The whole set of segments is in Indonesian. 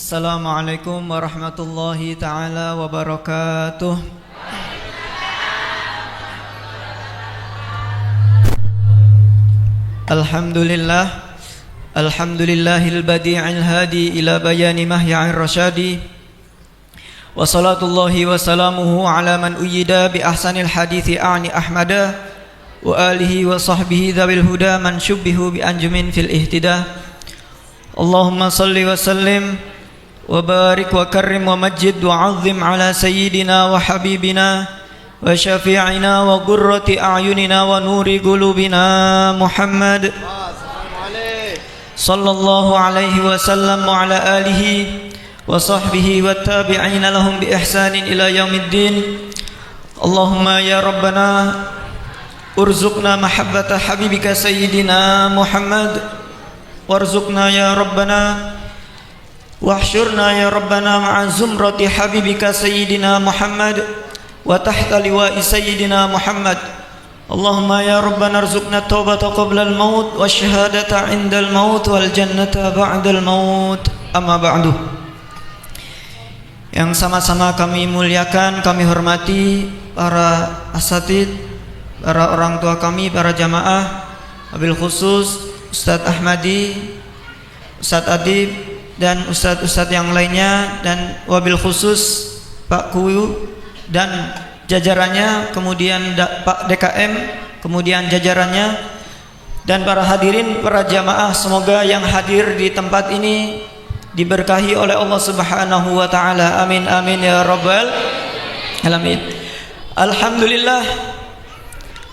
Assalamualaikum warahmatullahi ta'ala wabarakatuh. Alhamdulillah, alhamdulillahil badi'il hadi ila bayani mahya'ir rasyadi. Wa salatullahi wa salamuhu ala man uyyida bi ahsanil hadithi a'ni ahmada wa alihi wa sahbihi dhawil huda man syubbihu bi anjumin fil ihtidah. Allahumma salli wa sallim wa barik wa karrim wa majid wa azim ala sayyidina wa habibina wa syafi'ina wa qurrati a'yunina wa nuri qulubina Muhammad sallallahu alaihi wasallam wa ala alihi wa sahbihi wa tabi'ina lahum bi ihsanin ila yaumiddin. Allahumma ya rabbana urzuqna mahabbata habibika sayyidina Muhammad warzuqna ya rabbana wahsyurna ya rabbana ma'a zumrati habibika sayyidina Muhammad wa tahta liwa'i sayyidina Muhammad. Allahumma ya rabbana arzuqna taubata qabla al-maut wa syahadata 'inda al-maut wal jannata ba'da al-maut. Amma ba'du. Yang sama-sama kami muliakan, kami hormati para asatid, para orang tua kami, para jamaah, wabil khusus Ustadz Ahmadi, Ustadz Adib, dan ustadz-ustadz yang lainnya, dan wabil khusus Pak Kuyu dan jajarannya, kemudian Pak DKM, kemudian jajarannya, dan para hadirin, para jamaah, semoga yang hadir di tempat ini diberkahi oleh Allah Subhanahu wa taala. Amin amin ya rabbal alamin. Alhamdulillah,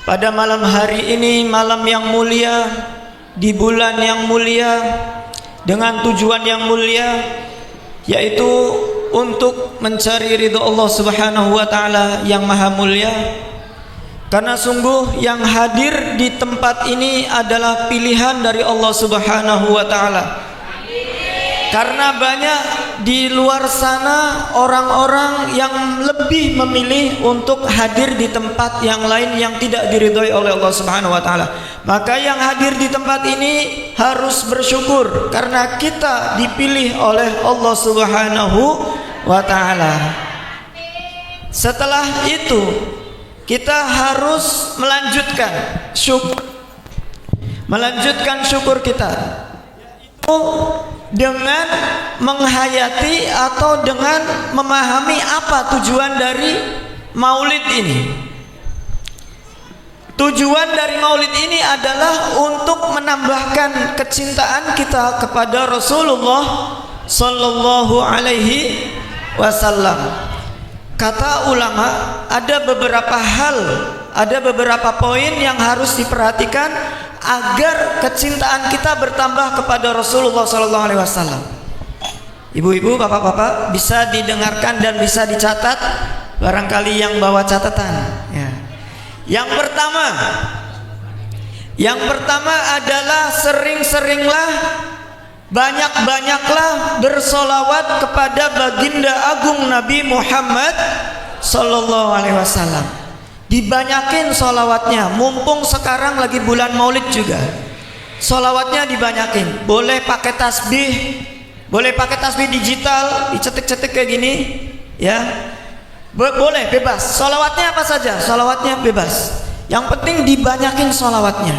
pada malam hari ini, malam yang mulia, di bulan yang mulia, dengan tujuan yang mulia, yaitu untuk mencari ridho Allah Subhanahu wa taala yang maha mulia. Karena sungguh yang hadir di tempat ini adalah pilihan dari Allah Subhanahu wa taala. Karena banyak di luar sana orang-orang yang lebih memilih untuk hadir di tempat yang lain yang tidak diridhoi oleh Allah Subhanahu wa taala. Maka yang hadir di tempat ini harus bersyukur karena kita dipilih oleh Allah Subhanahu wa taala. Setelah itu kita harus melanjutkan syukur kita dengan menghayati atau dengan memahami apa tujuan dari maulid ini. Tujuan dari maulid ini adalah untuk menambahkan kecintaan kita kepada Rasulullah sallallahu alaihi wasallam. Kata ulama, ada beberapa poin yang harus diperhatikan agar kecintaan kita bertambah kepada Rasulullah sallallahu alaihi wasallam. Ibu-ibu, bapak-bapak, bisa didengarkan dan bisa dicatat barangkali yang bawa catatan ya. Yang pertama adalah sering-seringlah, banyak-banyaklah bersolawat kepada baginda agung Nabi Muhammad sallallahu alaihi wasallam. Dibanyakin solawatnya, mumpung sekarang lagi bulan maulid juga. Solawatnya dibanyakin. Boleh pakai tasbih digital, dicetik-cetik kayak gini ya. Boleh, bebas. Solawatnya apa saja, solawatnya bebas. Yang penting dibanyakin solawatnya.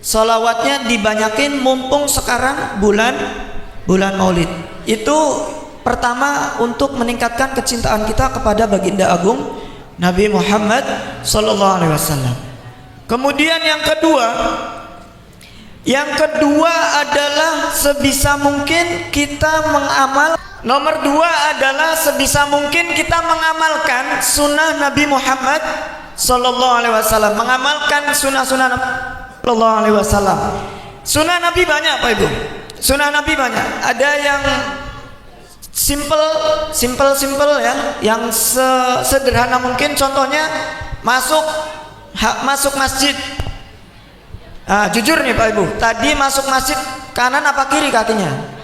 Solawatnya dibanyakin mumpung sekarang bulan maulid. Itu pertama untuk meningkatkan kecintaan kita kepada baginda agung Nabi Muhammad sallallahu alaihi wasallam. Kemudian yang kedua adalah sebisa mungkin kita mengamal. Nomor 2 adalah sebisa mungkin kita mengamalkan sunnah Nabi Muhammad sallallahu alaihi wasallam. Mengamalkan sunnah-sunnah Nabi sallallahu alaihi wasallam. Sunnah Nabi banyak, Pak Ibu. Sunnah Nabi banyak. Ada yang simple ya, yang sederhana mungkin. Contohnya masuk masjid. Jujur nih Pak Ibu, tadi masuk masjid kanan apa kiri kakinya?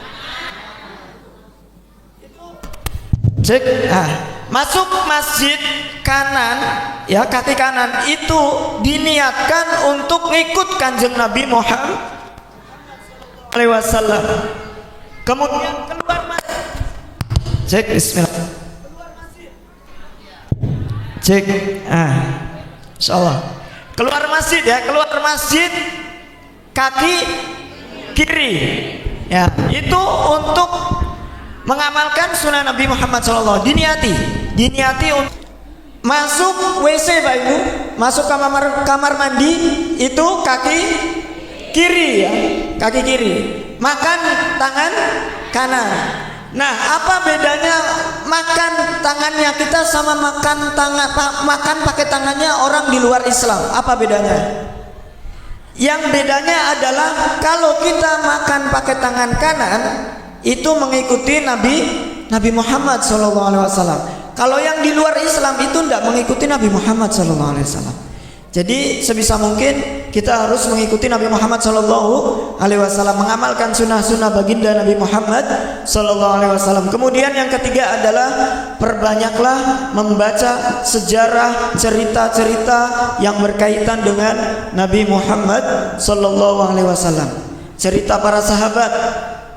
Cek. Masuk masjid kanan ya, kaki kanan itu diniatkan untuk ngikut kanjeng Nabi Muhammad alaihi wasallam. Kemudian keluar masjid Cek, bismillah. Cek. Insyaallah. Keluar masjid ya, keluar masjid kaki kiri. Ya, itu untuk mengamalkan sunnah Nabi Muhammad SAW. Diniati untuk masuk WC Pak Ibu, masuk kamar mandi itu kaki kiri ya, kaki kiri. Makan tangan kanan. Nah, apa bedanya makan tangannya kita sama makan pakai tangannya orang di luar Islam? Apa bedanya? Yang bedanya adalah kalau kita makan pakai tangan kanan itu mengikuti Nabi Muhammad SAW. Kalau yang di luar Islam itu tidak mengikuti Nabi Muhammad SAW. Jadi sebisa mungkin kita harus mengikuti Nabi Muhammad SAW, mengamalkan sunnah-sunnah baginda Nabi Muhammad SAW. Kemudian yang ketiga adalah perbanyaklah membaca sejarah, cerita-cerita yang berkaitan dengan Nabi Muhammad SAW. Cerita para sahabat,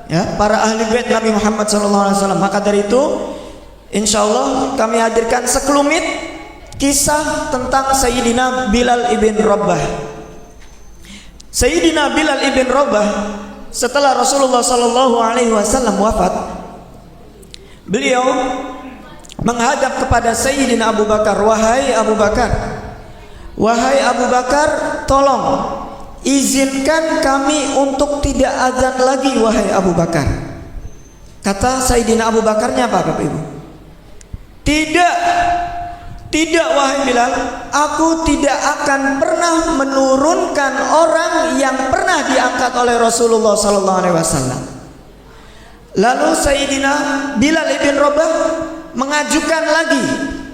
ya, para ahli bait Nabi Muhammad SAW. Maka dari itu, insya Allah kami hadirkan sekelumit kisah tentang Sayyidina Bilal ibn Rabah. Sayyidina Bilal ibn Rabah setelah Rasulullah SAW wafat, beliau menghadap kepada Sayyidina Abu Bakar, wahai Abu Bakar, tolong izinkan kami untuk tidak azan lagi, wahai Abu Bakar. Kata Sayyidina Abu Bakarnya apa, Bapak Ibu? Tidak wahai Bilal, aku tidak akan pernah menurunkan orang yang pernah diangkat oleh Rasulullah SAW. Lalu Sayyidina Bilal ibn Rabah mengajukan lagi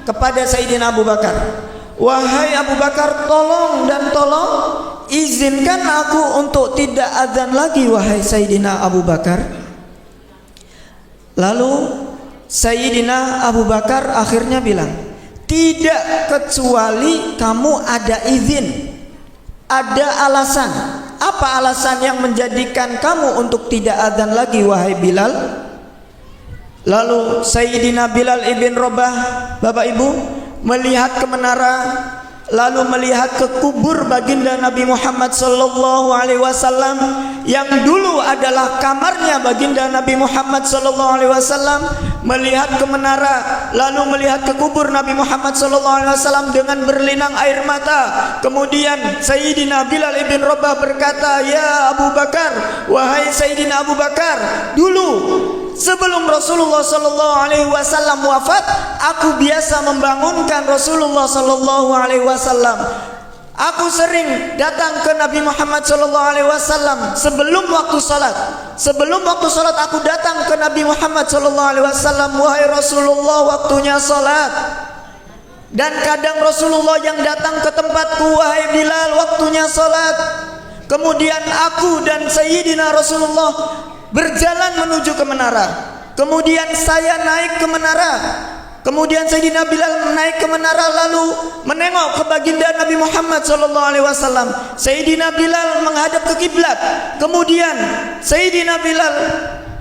kepada Sayyidina Abu Bakar, wahai Abu Bakar, tolong izinkan aku untuk tidak azan lagi, wahai Sayyidina Abu Bakar. Lalu Sayyidina Abu Bakar akhirnya bilang, tidak kecuali kamu ada izin, ada alasan. Apa alasan yang menjadikan kamu untuk tidak azan lagi, wahai Bilal? Lalu Sayyidina Bilal ibn Rabah, Bapak Ibu, melihat ke menara, lalu melihat ke kubur baginda Nabi Muhammad SAW yang dulu adalah kamarnya baginda Nabi Muhammad SAW. Melihat ke menara, lalu melihat ke kubur Nabi Muhammad SAW dengan berlinang air mata. Kemudian Sayyidina Bilal ibn Rabah berkata, ya Abu Bakar, wahai Sayyidina Abu Bakar, dulu sebelum Rasulullah SAW wafat, aku biasa membangunkan Rasulullah SAW. Aku sering datang ke Nabi Muhammad SAW sebelum waktu salat. Sebelum waktu salat aku datang ke Nabi Muhammad SAW, wahai Rasulullah, waktunya salat. Dan kadang Rasulullah yang datang ke tempatku, wahai Bilal, waktunya salat. Kemudian aku dan Sayyidina Rasulullah berjalan menuju ke menara. Kemudian saya naik ke menara. Kemudian Sayyidina Bilal naik ke menara lalu menengok ke baginda Nabi Muhammad SAW. Sayyidina Bilal menghadap ke kiblat. Kemudian Sayyidina Bilal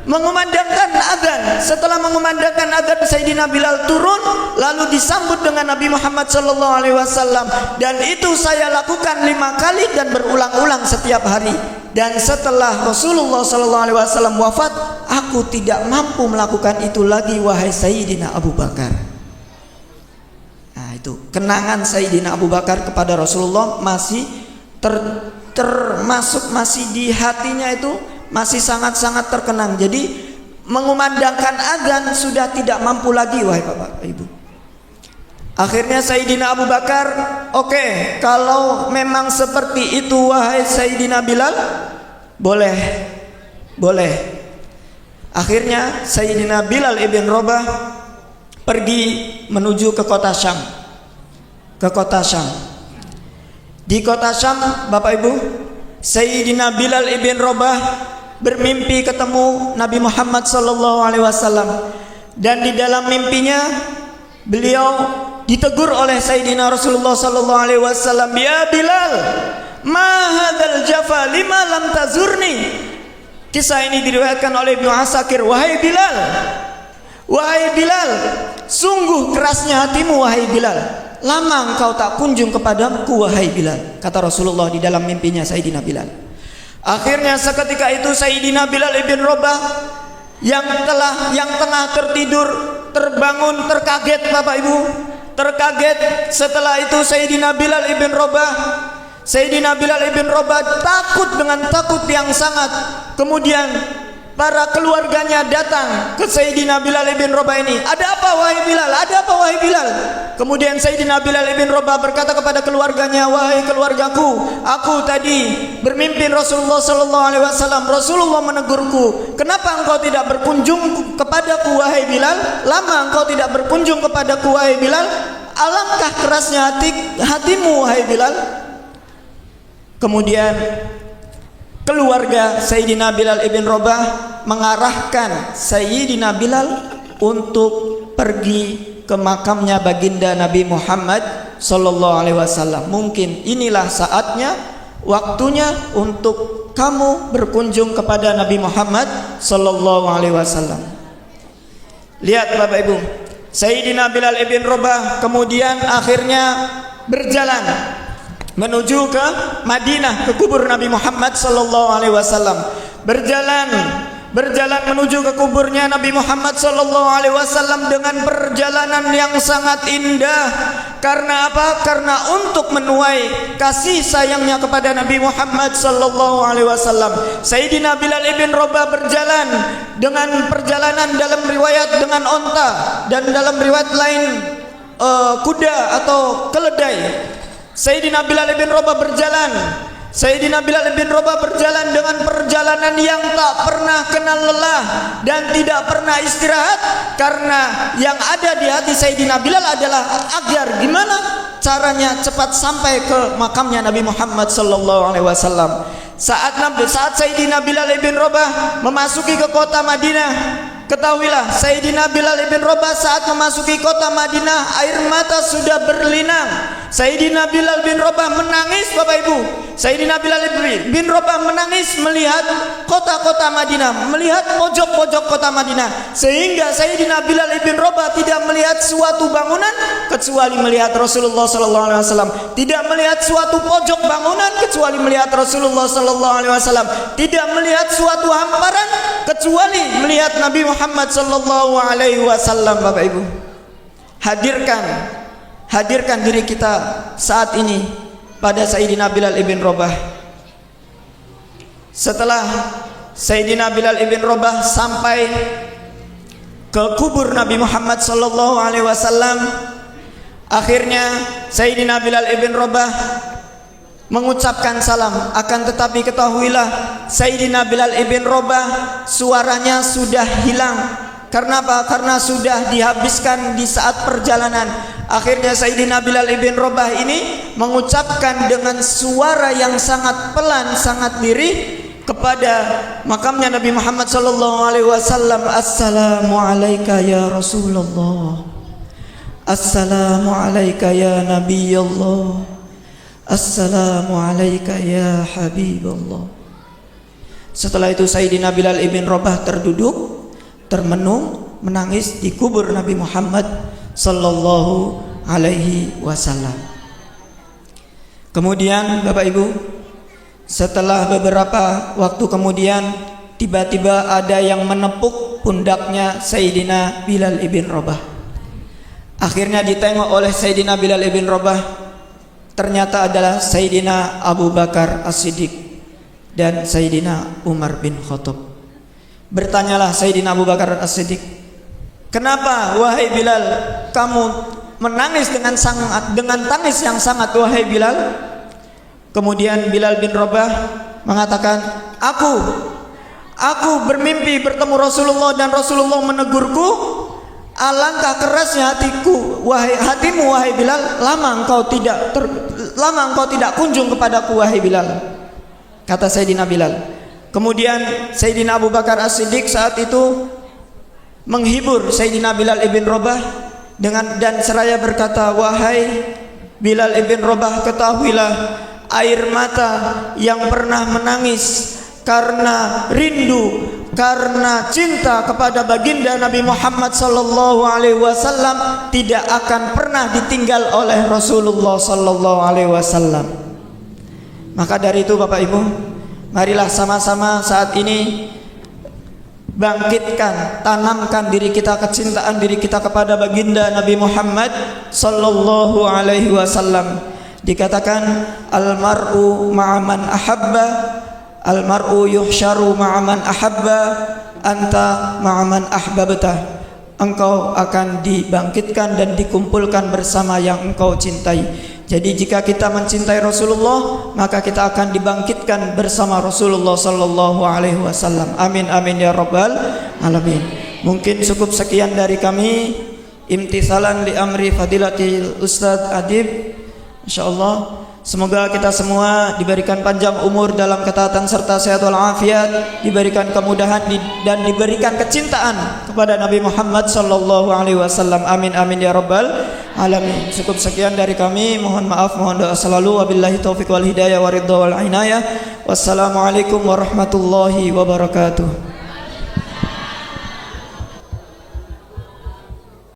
mengumandangkan azan. Setelah mengumandangkan azan, Sayyidina Bilal turun lalu disambut dengan Nabi Muhammad SAW. Dan itu saya lakukan 5 kali dan berulang-ulang setiap hari. Dan setelah Rasulullah SAW wafat, aku tidak mampu melakukan itu lagi, wahai Sayyidina Abu Bakar. Nah, itu kenangan Sayyidina Abu Bakar kepada Rasulullah masih termasuk masih di hatinya, itu masih sangat-sangat terkenang. Jadi mengumandangkan azan sudah tidak mampu lagi, wahai Bapak Ibu. Akhirnya Sayyidina Abu Bakar, oke, kalau memang seperti itu, wahai Sayyidina Bilal, boleh. Akhirnya Sayyidina Bilal ibn Rabah pergi menuju ke kota Syam. Di kota Syam, Bapak Ibu, Sayyidina Bilal ibn Rabah bermimpi ketemu Nabi Muhammad SAW. Dan di dalam mimpinya beliau ditegur oleh Sayyidina Rasulullah SAW, ya Bilal, ma hadzal jafa lima lam tazurni. Kisah ini diriwayatkan oleh Ibnu Asakir, wahai Bilal, Wahai Bilal, sungguh kerasnya hatimu wahai Bilal. Lama engkau tak kunjung kepadaku wahai Bilal, kata Rasulullah di dalam mimpinya Sayyidina Bilal. Akhirnya seketika itu Sayyidina Bilal ibn Rabah yang tengah tertidur terbangun, terkaget Bapak Ibu, terkaget. Setelah itu Sayyidina Bilal ibn Rabah takut dengan takut yang sangat. Kemudian para keluarganya datang ke Sayyidina Bilal ibn Rabah ini. Ada apa wahai Bilal? Ada apa wahai Bilal? Kemudian Sayyidina Bilal ibn Rabah berkata kepada keluarganya, wahai keluargaku, aku tadi bermimpi Rasulullah sallallahu alaihi wasallam. Rasulullah menegurku, kenapa engkau tidak berkunjung kepadaku wahai Bilal? Lama engkau tidak berkunjung kepadaku wahai Bilal. Alangkah kerasnya hatimu wahai Bilal. Kemudian keluarga Sayyidina Bilal ibn Rabah mengarahkan Sayyidina Bilal untuk pergi ke makamnya baginda Nabi Muhammad sallallahu alaihi wasallam. Mungkin inilah saatnya, waktunya untuk kamu berkunjung kepada Nabi Muhammad sallallahu alaihi wasallam. Lihat Bapak Ibu, Sayyidina Bilal ibn Rabah kemudian akhirnya berjalan menuju ke Madinah, ke kubur Nabi Muhammad sallallahu alaihi wasallam. Berjalan menuju ke kuburnya Nabi Muhammad sallallahu alaihi wasallam dengan perjalanan yang sangat indah. Karena apa? Karena untuk menuai kasih sayangnya kepada Nabi Muhammad sallallahu alaihi wasallam. Sayyidina Bilal ibn Rabah berjalan dengan perjalanan dalam riwayat dengan onta dan dalam riwayat lain kuda atau keledai. Sayyidina Bilal ibn Rabah berjalan dengan perjalanan yang tak pernah kenal lelah dan tidak pernah istirahat, karena yang ada di hati Sayyidina Bilal adalah agar gimana caranya cepat sampai ke makamnya Nabi Muhammad sallallahu alaihi wasallam. Saat Sayyidina Bilal ibn Rabah memasuki ke kota Madinah, ketahuilah Sayyidina Bilal ibn Rabah saat memasuki kota Madinah air mata sudah berlinang. Sayyidina Bilal bin Rabah menangis Bapak Ibu. Sayyidina Bilal bin Rabah menangis melihat kota-kota Madinah, melihat pojok-pojok kota Madinah, sehingga Sayyidina Bilal bin Rabah tidak melihat suatu bangunan kecuali melihat Rasulullah sallallahu alaihi wasallam, tidak melihat suatu pojok bangunan kecuali melihat Rasulullah sallallahu alaihi wasallam, tidak melihat suatu hamparan kecuali melihat Nabi Muhammad sallallahu alaihi wasallam. Bapak Ibu, hadirkan diri kita saat ini pada Sayyidina Bilal ibn Rabah. Setelah Sayyidina Bilal ibn Rabah sampai ke kubur Nabi Muhammad sallallahu alaihi wasallam, akhirnya Sayyidina Bilal ibn Rabah mengucapkan salam. Akan tetapi ketahuilah Sayyidina Bilal ibn Rabah suaranya sudah hilang. Karena apa? Karena sudah dihabiskan di saat perjalanan. Akhirnya Sayyidina Bilal ibn Rabah ini mengucapkan dengan suara yang sangat pelan, sangat lirih kepada makamnya Nabi Muhammad sallallahu alaihi wasallam, assalamu alayka ya Rasulullah, assalamu alayka ya Nabiyallah, assalamu alayka ya Habiballah. Setelah itu Sayyidina Bilal ibn Rabah terduduk, termenung, menangis di kubur Nabi Muhammad sallallahu alaihi wasallam. Kemudian Bapak Ibu, setelah beberapa waktu kemudian tiba-tiba ada yang menepuk pundaknya Sayyidina Bilal ibn Rabah. Akhirnya ditengok oleh Sayyidina Bilal ibn Rabah, ternyata adalah Sayyidina Abu Bakar As-Siddiq dan Sayyidina Umar bin Khattab. Bertanyalah Sayyidina Abu Bakar As-Siddiq, kenapa wahai Bilal kamu menangis dengan tangis yang sangat wahai Bilal? Kemudian Bilal bin Rabah mengatakan, aku bermimpi bertemu Rasulullah dan Rasulullah menegurku, alangkah kerasnya hatimu wahai Bilal, lama engkau tidak kunjung kepadaku wahai Bilal, kata Sayyidina Bilal. Kemudian Sayyidina Abu Bakar As-Siddiq saat itu menghibur Sayyidina Bilal ibn Rabah dan seraya berkata, wahai Bilal ibn Rabah, ketahuilah air mata yang pernah menangis karena rindu karena cinta kepada baginda Nabi Muhammad sallallahu alaihi wasallam tidak akan pernah ditinggal oleh Rasulullah sallallahu alaihi wasallam. Maka dari itu Bapak Ibu, marilah sama-sama saat ini bangkitkan, tanamkan diri kita, kecintaan diri kita kepada baginda Nabi Muhammad sallallahu alaihi wasallam. Dikatakan almar'u ma'aman ahabba, almar'u yuhsyaru ma'aman ahabba, anta ma'aman ahbabta. Engkau akan dibangkitkan dan dikumpulkan bersama yang engkau cintai. Jadi jika kita mencintai Rasulullah, maka kita akan dibangkitkan bersama Rasulullah sallallahu alaihi wasallam. Amin amin ya rabbal alamin. Mungkin cukup sekian dari kami. Imtisalan li amri fadilatil Ustadz Adib. Insyaallah semoga kita semua diberikan panjang umur dalam ketaatan serta sehat walafiat, diberikan kemudahan dan diberikan kecintaan kepada Nabi Muhammad sallallahu alaihi wasallam. Amin amin ya rabbal alamin. Cukup sekian dari kami, mohon maaf, mohon doa selalu. Wabillahi taufiq wal hidayah wa ridha wal inayah. Wassalamualaikum warahmatullahi wabarakatuh.